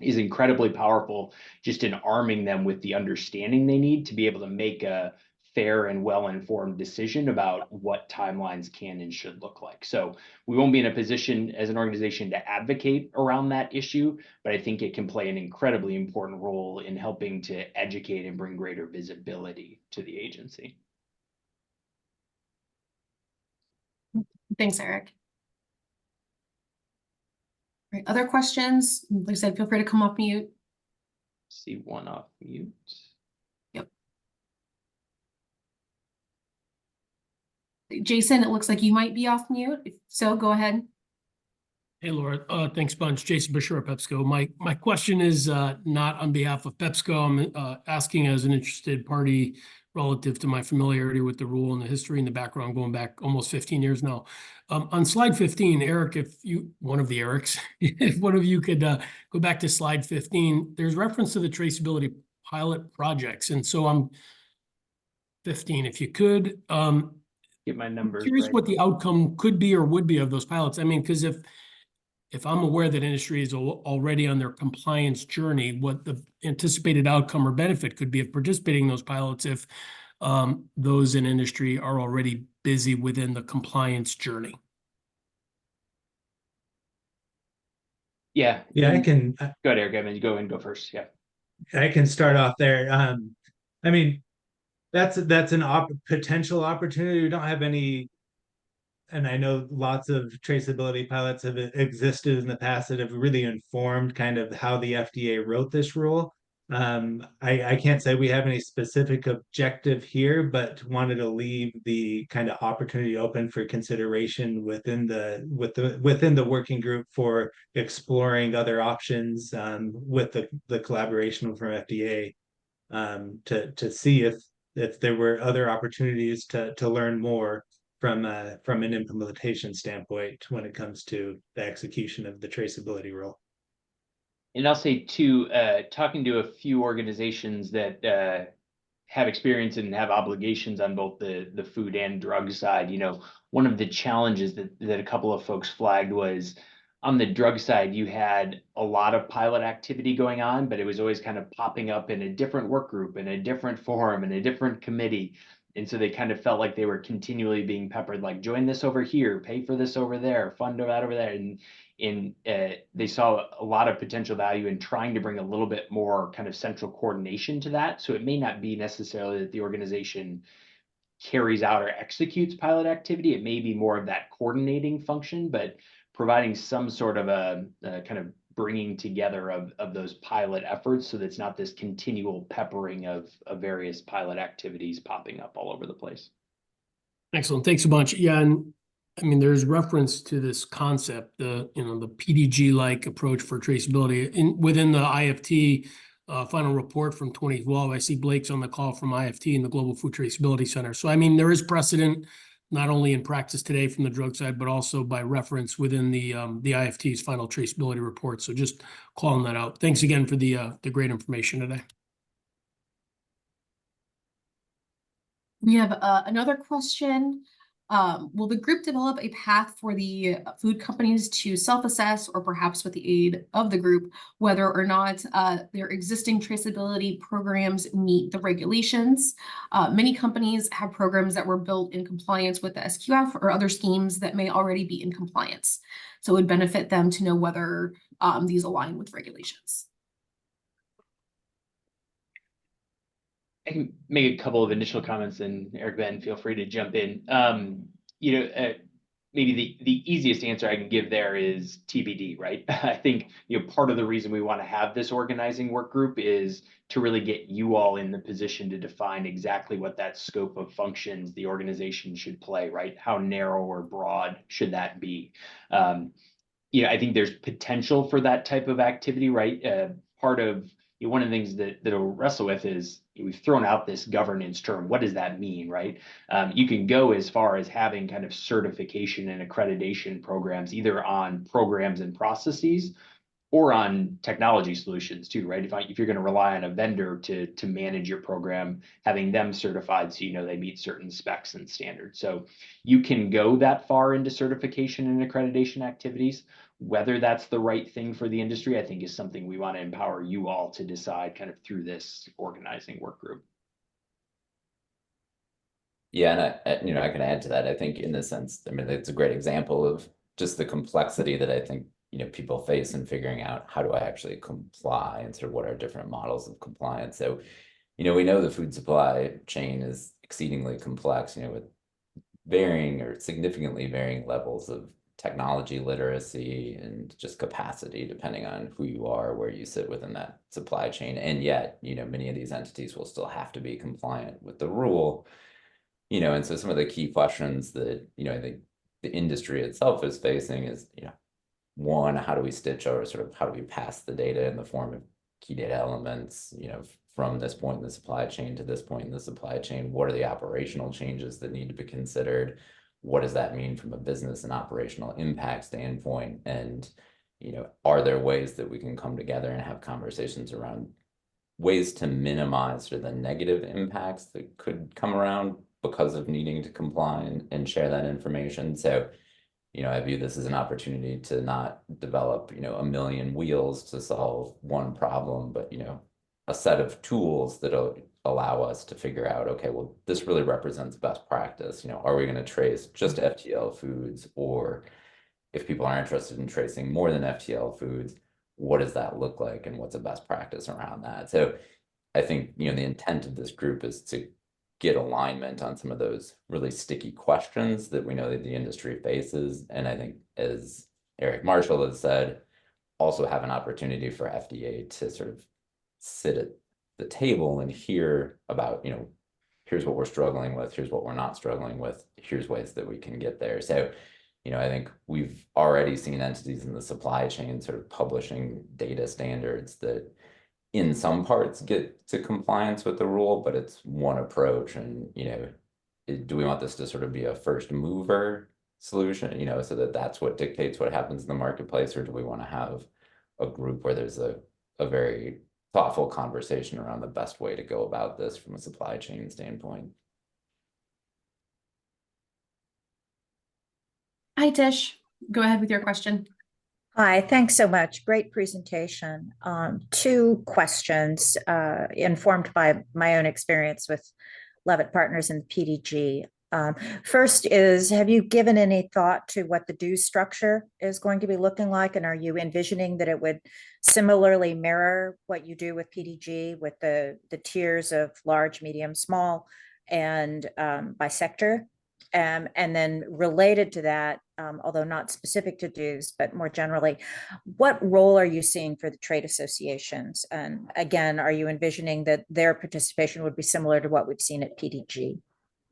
is incredibly powerful, just in arming them with the understanding they need to be able to make a fair and well-informed decision about what timelines can and should look like. So we won't be in a position as an organization to advocate around that issue, but I think it can play an incredibly important role in helping to educate and bring greater visibility to the agency. Thanks, Eric. All right, other questions? Like I said, feel free to come off mute. See one off mute. Jason, it looks like you might be off mute. If so, go ahead. Hey, Laura. Thanks, bunch. Jason Bashir, PepsiCo. My question is not on behalf of PepsiCo. I'm asking as an interested party relative to my familiarity with the rule and the history and the background going back almost 15 years now. On slide 15, Eric, one of the Erics, if one of you could go back to slide 15, there's reference to the traceability pilot projects. And so I'm 15, if you could. Get my numbers Curious right. what the outcome could be or would be of those pilots. I mean, because if I'm aware that industry is already on their compliance journey, what the anticipated outcome or benefit could be of participating in those pilots if those in industry are already busy within the compliance journey. Yeah. I can. Go ahead, Eric. I mean, you go first. Yeah. I can start off there. I mean, that's an potential opportunity. We don't have any, and I know lots of traceability pilots have existed in the past that have really informed kind of how the FDA wrote this rule. I can't say we have any specific objective here, but wanted to leave the kind of opportunity open for consideration within the working group for exploring other options with the collaboration from FDA to see if there were other opportunities to learn more from an implementation standpoint when it comes to the execution of the traceability rule. And I'll say too, talking to a few organizations that have experience and have obligations on both the food and drug side, you know, one of the challenges that a couple of folks flagged was on the drug side, you had a lot of pilot activity going on, but it was always kind of popping up in a different work group, in a different forum, in a different committee. And so they kind of felt like they were continually being peppered, like, join this over here, pay for this over there, fund that over there. And they saw a lot of potential value in trying to bring a little bit more kind of central coordination to that. So it may not be necessarily that the organization carries out or executes pilot activity. It may be more of that coordinating function, but providing some sort of a kind of bringing together of those pilot efforts, so that it's not this continual peppering of various pilot activities popping up all over the place. Excellent. Thanks a bunch. Yeah, and I mean, there's reference to this concept, the PDG-like approach for traceability within the IFT final report from 2012. I see Blake's on the call from IFT and the Global Food Traceability Center. So, I mean, there is precedent not only in practice today from the drug side, but also by reference within the IFT's final traceability report. So just calling that out. Thanks again for the great information today. We have another question. Will the group develop a path for the food companies to self-assess, or perhaps with the aid of the group, whether or not their existing traceability programs meet the regulations? Many companies have programs that were built in compliance with the SQF or other schemes that may already be in compliance. So it would benefit them to know whether these align with regulations. I can make a couple of initial comments, and Eric, Ben, feel free to jump in. maybe the easiest answer I can give there is TBD, right? I think, part of the reason we want to have this organizing work group is to really get you all in the position to define exactly what that scope of functions the organization should play, right? How narrow or broad should that be? I think there's potential for that type of activity, right? Part of one of the things that we'll wrestle with is we've thrown out this governance term. What does that mean, right? You can go as far as having kind of certification and accreditation programs, either on programs and processes or on technology solutions too, right? If you're going to rely on a vendor to manage your program, having them certified so they meet certain specs and standards. So you can go that far into certification and accreditation activities. Whether that's the right thing for the industry, I think is something we want to empower you all to decide kind of through this organizing work group. Yeah, and I can add to that. I think in this sense, I mean, it's a great example of just the complexity that I think people face in figuring out how do I actually comply and sort of what are different models of compliance. So, we know the food supply chain is exceedingly complex, with varying or significantly varying levels of technology literacy and just capacity, depending on who you are, where you sit within that supply chain. And yet, many of these entities will still have to be compliant with the rule. And so some of the key questions that, I think the industry itself is facing is, one, how do we stitch or sort of how do we pass the data in the form of key data elements, from this point in the supply chain to this point in the supply chain? What are the operational changes that need to be considered? What does that mean from a business and operational impact standpoint? And, are there ways that we can come together and have conversations around ways to minimize sort of the negative impacts that could come around because of needing to comply and share that information? So, I view this as an opportunity to not develop, a million wheels to solve one problem, but, a set of tools that'll allow us to figure out, okay, well, this really represents best practice. Are we going to trace just FTL foods? Or if people are interested in tracing more than FTL foods, what does that look like? And what's a best practice around that? So I think, the intent of this group is to get alignment on some of those really sticky questions that we know that the industry faces. And I think, as Eric Marshall has said, also have an opportunity for FDA to sort of sit at the table and hear about, here's what we're struggling with, here's what we're not struggling with, here's ways that we can get there. So, I think we've already seen entities in the supply chain sort of publishing data standards that in some parts get to compliance with the rule, but it's one approach. And, do we want this to sort of be a first mover solution, so that that's what dictates what happens in the marketplace? Or do we want to have a group where there's a very thoughtful conversation around the best way to go about this from a supply chain standpoint? Hi, Tish. Go ahead with your question. Hi, thanks so much. Great presentation. Two questions informed by my own experience with Levitt Partners and PDG. First is, have you given any thought to what the due structure is going to be looking like? And are you envisioning that it would similarly mirror what you do with PDG with the tiers of large, medium, small, and by sector? And then related to that, although not specific to dues, but more generally, what role are you seeing for the trade associations? And again, are you envisioning that their participation would be similar to what we've seen at PDG?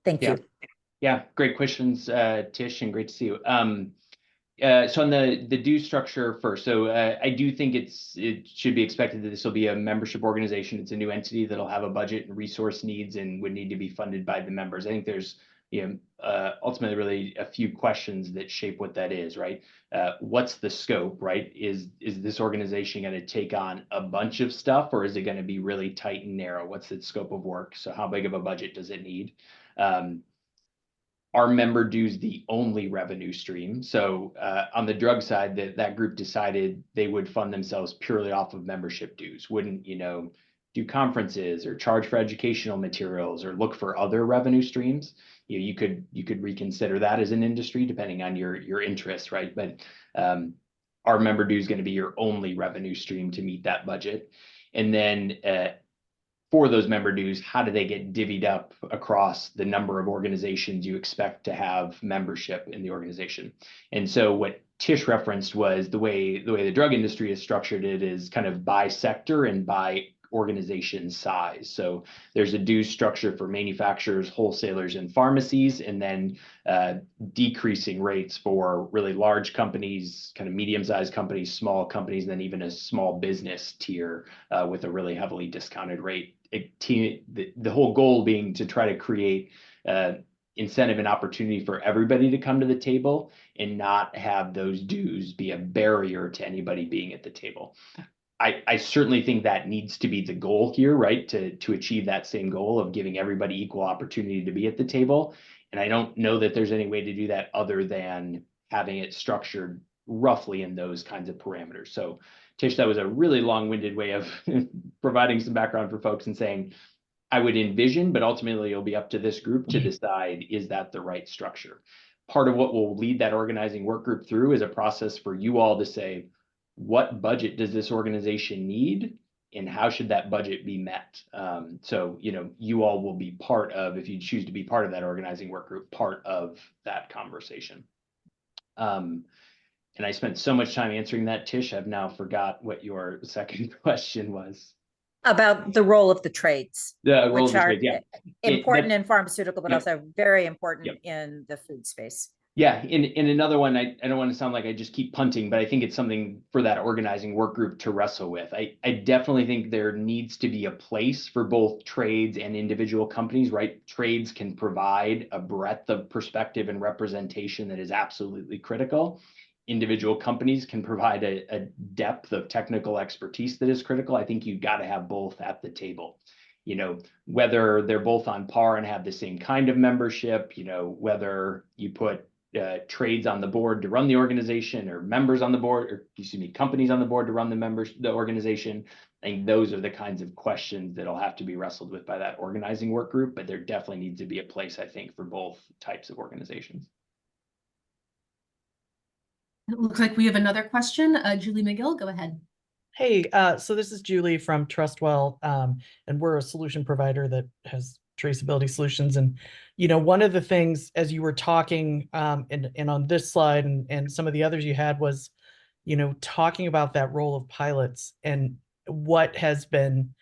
Thank you. Yeah, great questions, Tish, and great to see you. So on the due structure first, so I do think it should be expected that this will be a membership organization. It's a new entity that'll have a budget and resource needs and would need to be funded by the members. I think there's ultimately really a few questions that shape what that is, right? What's the scope, right? Is this organization going to take on a bunch of stuff, or is it going to be really tight and narrow? What's its scope of work? So how big of a budget does it need? Are member dues the only revenue stream? So on the drug side, that group decided they would fund themselves purely off of membership dues. Wouldn't, do conferences or charge for educational materials or look for other revenue streams. You could reconsider that as an industry depending on your interests, right? But our member dues going to be your only revenue stream to meet that budget. And then for those member dues, how do they get divvied up across the number of organizations you expect to have membership in the organization? And so what Tish referenced was the way the drug industry is structured, it is kind of by sector and by organization size. So there's a dues structure for manufacturers, wholesalers, and pharmacies, and then decreasing rates for really large companies, kind of medium-sized companies, small companies, and then even a small business tier with a really heavily discounted rate. The whole goal being to try to create incentive and opportunity for everybody to come to the table and not have those dues be a barrier to anybody being at the table. I certainly think that needs to be the goal here, right? To achieve that same goal of giving everybody equal opportunity to be at the table. And I don't know that there's any way to do that other than having it structured roughly in those kinds of parameters. So Tish, that was a really long-winded way of providing some background for folks and saying, I would envision, but ultimately it'll be up to this group to decide, is that the right structure? Part of what will lead that organizing work group through is a process for you all to say, what budget does this organization need and how should that budget be met? So, you all will be part of, if you choose to be part of that organizing work group, part of that conversation. And I spent so much time answering that, Tish, I've now forgot what your second question was. About the role of the trades, The role which of the are trade, yeah. important in pharmaceutical, but Yep. also very important Yep. in the food space. Yeah, in another one, I don't want to sound like I just keep punting, but I think it's something for that organizing work group to wrestle with. I definitely think there needs to be a place for both trades and individual companies, right? Trades can provide a breadth of perspective and representation that is absolutely critical. Individual companies can provide a depth of technical expertise that is critical. I think you've got to have both at the table. Whether they're both on par and have the same kind of membership, whether you put trades on the board to run the organization or members on the board, or companies on the board to run the organization. I think those are the kinds of questions that'll have to be wrestled with by that organizing work group, but there definitely needs to be a place, I think, for both types of organizations. It looks like we have another question. Julie McGill, go ahead. Hey, so this is Julie from Trustwell, and we're a solution provider that has traceability solutions. And, one of the things as you were talking and on this slide and some of the others you had was, talking about that role of pilots and what has been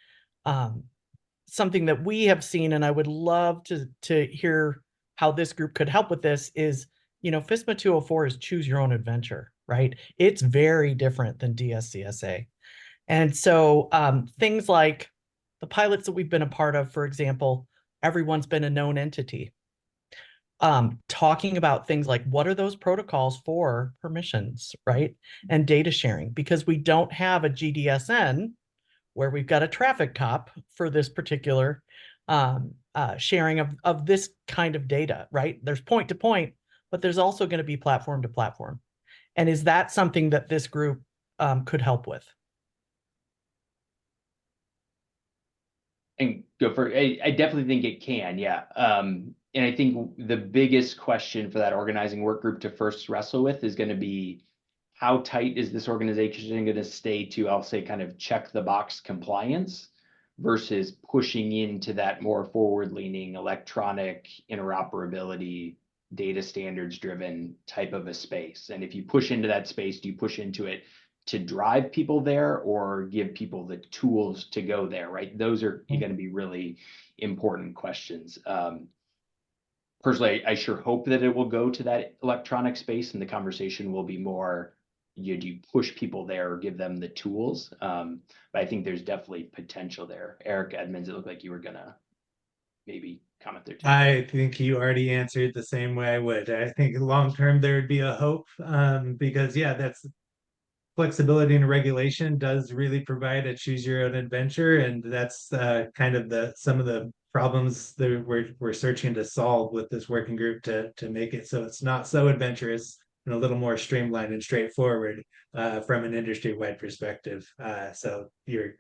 something that we have seen, and I would love to hear how this group could help with this is, FSMA 204 is choose your own adventure, right? It's very different than DSCSA. And so things like the pilots that we've been a part of, for example, everyone's been a known entity. Talking about things like what are those protocols for permissions, right? And data sharing, because we don't have a GDSN where we've got a traffic cop for this particular sharing of this kind of data, right? There's point to point, but there's also going to be platform to platform. And is that something that this group could help with? And go for it. I definitely think it can, yeah. And I think the biggest question for that organizing work group to first wrestle with is going to be, how tight is this organization going to stay to, I'll say, kind of check the box compliance versus pushing into that more forward-leaning electronic interoperability, data standards driven type of a space. And if you push into that space, do you push into it to drive people there or give people the tools to go there, right? Those are going to be really important questions. Personally, I sure hope that it will go to that electronic space and the conversation will be more, do you push people there or give them the tools? But I think there's definitely potential there. Eric Edmonds, it looked like you were gonna maybe comment there too. I think you already answered the same way I would. I think long term there would be a hope because that's flexibility and regulation does really provide a choose your own adventure, and that's kind of some of the problems that we're searching to solve with this working group to make it so it's not so adventurous and a little more streamlined and straightforward from an industry-wide perspective. So your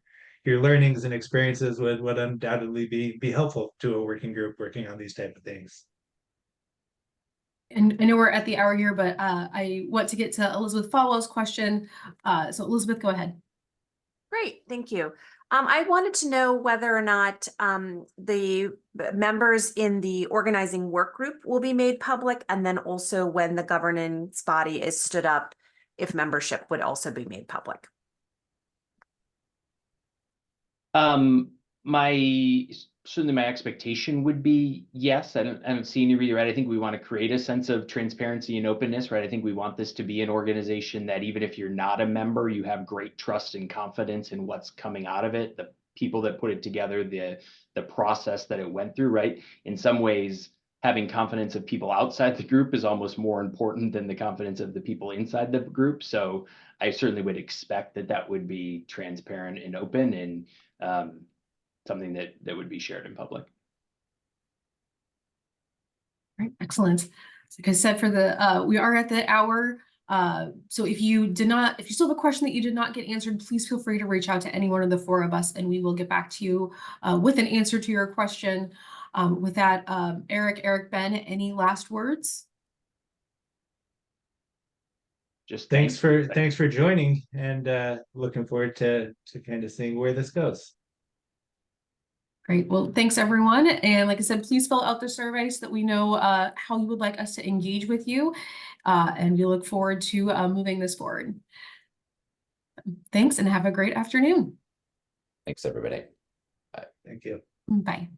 learnings and experiences would undoubtedly be helpful to a working group working on these type of things. And I know we're at the hour here, but I want to get to Elizabeth Falwell's question. So Elizabeth, go ahead. Great, thank you. I wanted to know whether or not the members in the organizing work group will be made public, and then also when the governance body is stood up, if membership would also be made public. Certainly my expectation would be yes. I don't see any reason, right? I think we want to create a sense of transparency and openness, right? I think we want this to be an organization that even if you're not a member, you have great trust and confidence in what's coming out of it, the people that put it together, the process that it went through, right? In some ways, having confidence of people outside the group is almost more important than the confidence of the people inside the group. So I certainly would expect that that would be transparent and open, and something that would be shared in public. Right, excellent. Like I said, for the we are at the hour. So if you still have a question that you did not get answered, please feel free to reach out to any one of the four of us, and we will get back to you with an answer to your question. With that, Eric, Ben, any last words? Just Thanks for joining, and looking forward to kind of seeing where this goes. Great. Well, thanks everyone. And like I said, please fill out the survey so that we know how you would like us to engage with you. And we look forward to moving this forward. Thanks and have a great afternoon. Thanks, everybody. Thank you. Bye.